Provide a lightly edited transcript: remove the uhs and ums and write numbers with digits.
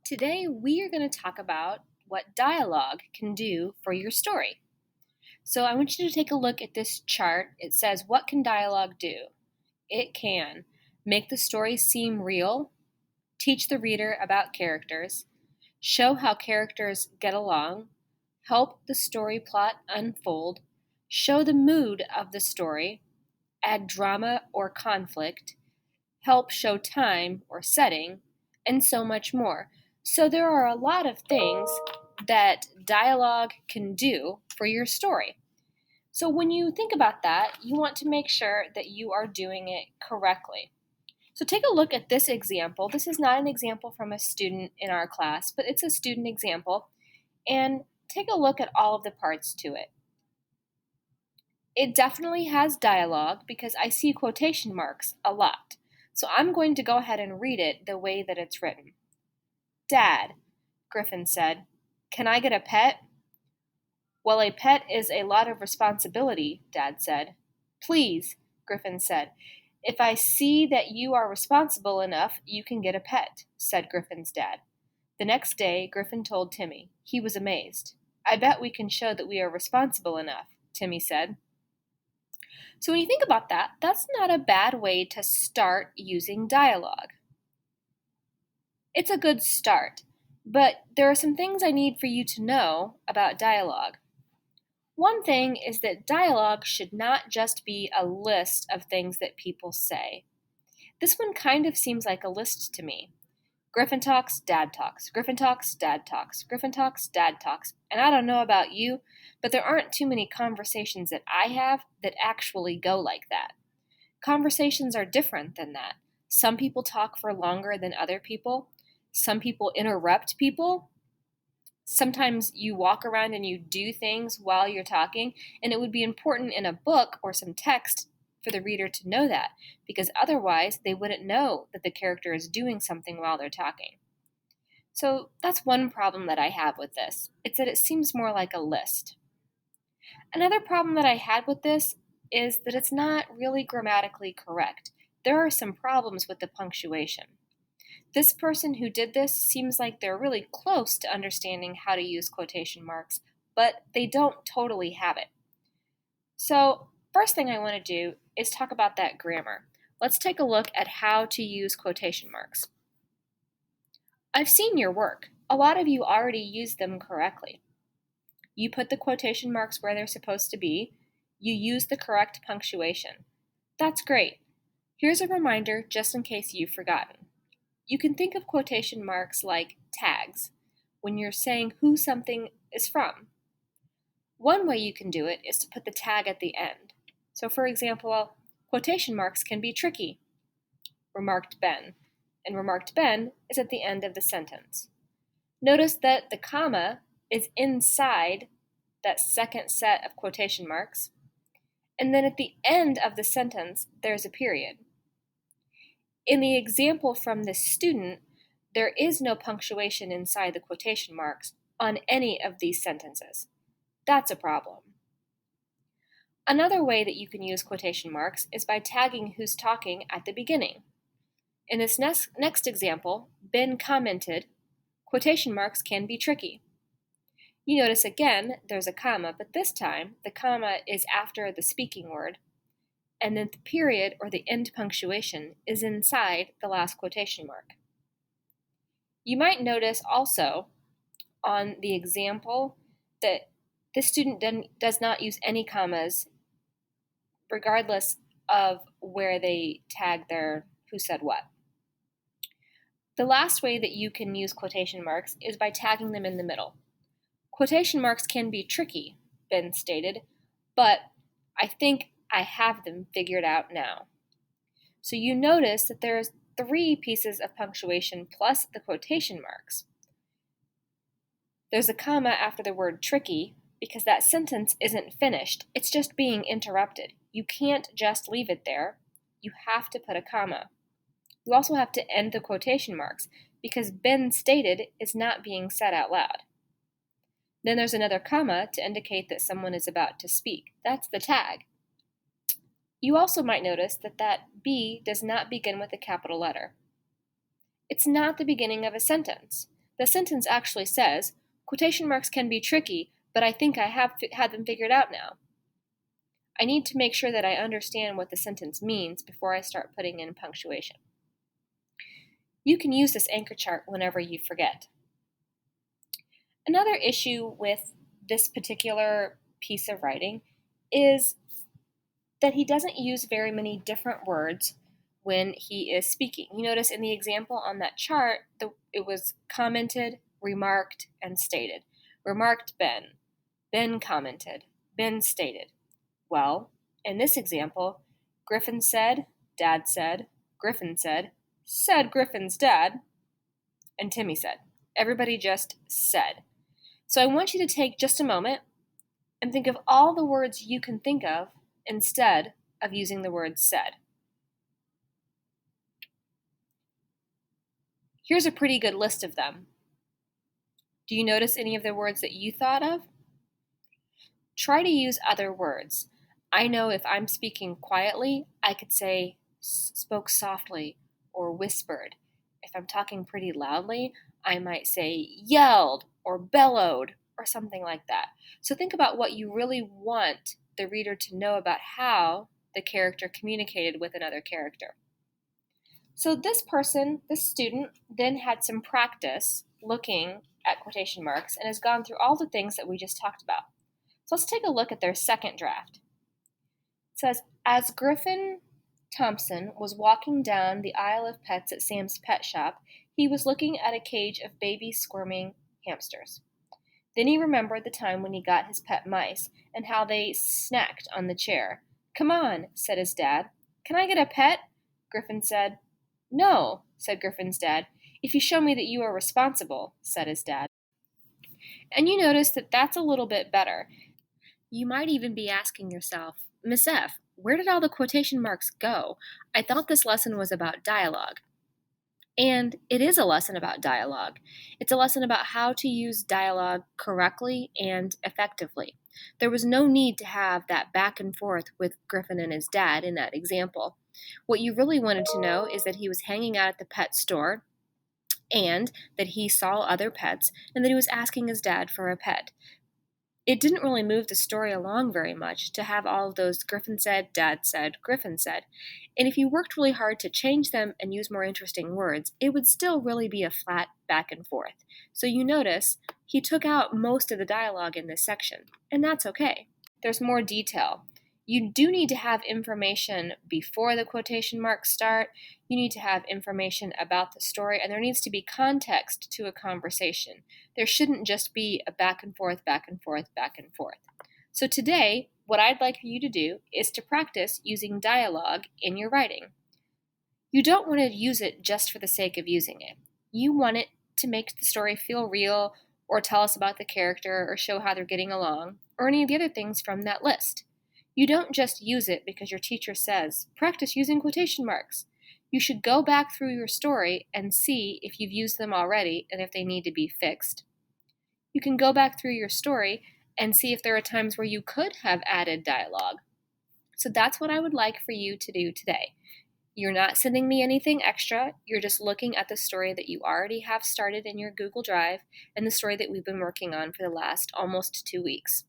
Today, we are going to talk about what dialogue can do for your story. So, I want you to take a look at this chart. It says, what can dialogue do? It can make the story seem real, teach the reader about characters, show how characters get along, help the story plot unfold, show the mood of the story, add drama or conflict, help show time or setting, and so much more. So there are a lot of things that dialogue can do for your story. So when you think about that, you want to make sure that you are doing it correctly. So take a look at this example. This is not an example from a student in our class, but it's a student example. And take a look at all of the parts to it. It definitely has dialogue because I see quotation marks a lot. So I'm going to go ahead and read it the way that it's written. Dad, Griffin said, can I get a pet? Well, a pet is a lot of responsibility, Dad said. Please, Griffin said. If I see that you are responsible enough, you can get a pet, said Griffin's dad. The next day, Griffin told Timmy. He was amazed. I bet we can show that we are responsible enough, Timmy said. So when you think about that, that's not a bad way to start using dialogue. It's a good start, but there are some things I need for you to know about dialogue. One thing is that dialogue should not just be a list of things that people say. This one kind of seems like a list to me. Griffin talks, Dad talks. Griffin talks, Dad talks. Griffin talks, Dad talks. And I don't know about you, but there aren't too many conversations that I have that actually go like that. Conversations are different than that. Some people talk for longer than other people. Some people interrupt people. Sometimes you walk around and you do things while you're talking, and it would be important in a book or some text for the reader to know that, because otherwise they wouldn't know that the character is doing something while they're talking. So that's one problem that I have with this. It's that it seems more like a list. Another problem that I had with this is that it's not really grammatically correct. There are some problems with the punctuation. This person who did this seems like they're really close to understanding how to use quotation marks, but they don't totally have it. So, first thing I want to do is talk about that grammar. Let's take a look at how to use quotation marks. I've seen your work. A lot of you already use them correctly. You put the quotation marks where they're supposed to be. You use the correct punctuation. That's great. Here's a reminder just in case you've forgotten. You can think of quotation marks like tags when you're saying who something is from. One way you can do it is to put the tag at the end. So for example, quotation marks can be tricky, remarked Ben, and remarked Ben is at the end of the sentence. Notice that the comma is inside that second set of quotation marks, and then at the end of the sentence, there's a period. In the example from this student, there is no punctuation inside the quotation marks on any of these sentences. That's a problem. Another way that you can use quotation marks is by tagging who's talking at the beginning. In this next example, Ben commented, quotation marks can be tricky. You notice again there's a comma, but this time the comma is after the speaking word, and then the period or the end punctuation is inside the last quotation mark. You might notice also on the example that this student does not use any commas regardless of where they tag their who said what. The last way that you can use quotation marks is by tagging them in the middle. Quotation marks can be tricky, Ben stated, but I think I have them figured out now. So you notice that there's 3 pieces of punctuation plus the quotation marks. There's a comma after the word tricky because that sentence isn't finished. It's just being interrupted. You can't just leave it there. You have to put a comma. You also have to end the quotation marks because Ben stated is not being said out loud. Then there's another comma to indicate that someone is about to speak. That's the tag. You also might notice that that B does not begin with a capital letter. It's not the beginning of a sentence. The sentence actually says, quotation marks can be tricky, but I think I have had them figured out now. I need to make sure that I understand what the sentence means before I start putting in punctuation. You can use this anchor chart whenever you forget. Another issue with this particular piece of writing is that he doesn't use very many different words when he is speaking. You notice in the example on that chart, it was commented, remarked, and stated. Remarked Ben. Ben commented. Ben stated. Well, in this example, Griffin said, Dad said, Griffin said Griffin's dad, and Timmy said. Everybody just said. So I want you to take just a moment and think of all the words you can think of instead of using the word said. Here's a pretty good list of them. Do you notice any of the words that you thought of? Try to use other words. I know if I'm speaking quietly, I could say spoke softly or whispered. If I'm talking pretty loudly, I might say yelled or bellowed or something like that. So think about what you really want the reader to know about how the character communicated with another character. So this student, then had some practice looking at quotation marks and has gone through all the things that we just talked about. So let's take a look at their second draft. It says, as Griffin Thompson was walking down the aisle of pets at Sam's pet shop, he was looking at a cage of baby squirming hamsters. Then he remembered the time when he got his pet mice and how they snacked on the chair. Come on, said his dad. Can I get a pet? Griffin said. No, said Griffin's dad. If you show me that you are responsible, said his dad. And you notice that that's a little bit better. You might even be asking yourself, Miss F., where did all the quotation marks go? I thought this lesson was about dialogue. And it is a lesson about dialogue. It's a lesson about how to use dialogue correctly and effectively. There was no need to have that back and forth with Griffin and his dad in that example. What you really wanted to know is that he was hanging out at the pet store and that he saw other pets and that he was asking his dad for a pet. It didn't really move the story along very much to have all of those Griffin said, Dad said, Griffin said. And if you worked really hard to change them and use more interesting words, it would still really be a flat back and forth. So you notice he took out most of the dialogue in this section, and that's okay. There's more detail. You do need to have information before the quotation marks start. You need to have information about the story, and there needs to be context to a conversation. There shouldn't just be a back and forth, back and forth, back and forth. So today, what I'd like for you to do is to practice using dialogue in your writing. You don't want to use it just for the sake of using it. You want it to make the story feel real, or tell us about the character, or show how they're getting along, or any of the other things from that list. You don't just use it because your teacher says, practice using quotation marks. You should go back through your story and see if you've used them already and if they need to be fixed. You can go back through your story and see if there are times where you could have added dialogue. So that's what I would like for you to do today. You're not sending me anything extra. You're just looking at the story that you already have started in your Google Drive and the story that we've been working on for the last almost 2 weeks.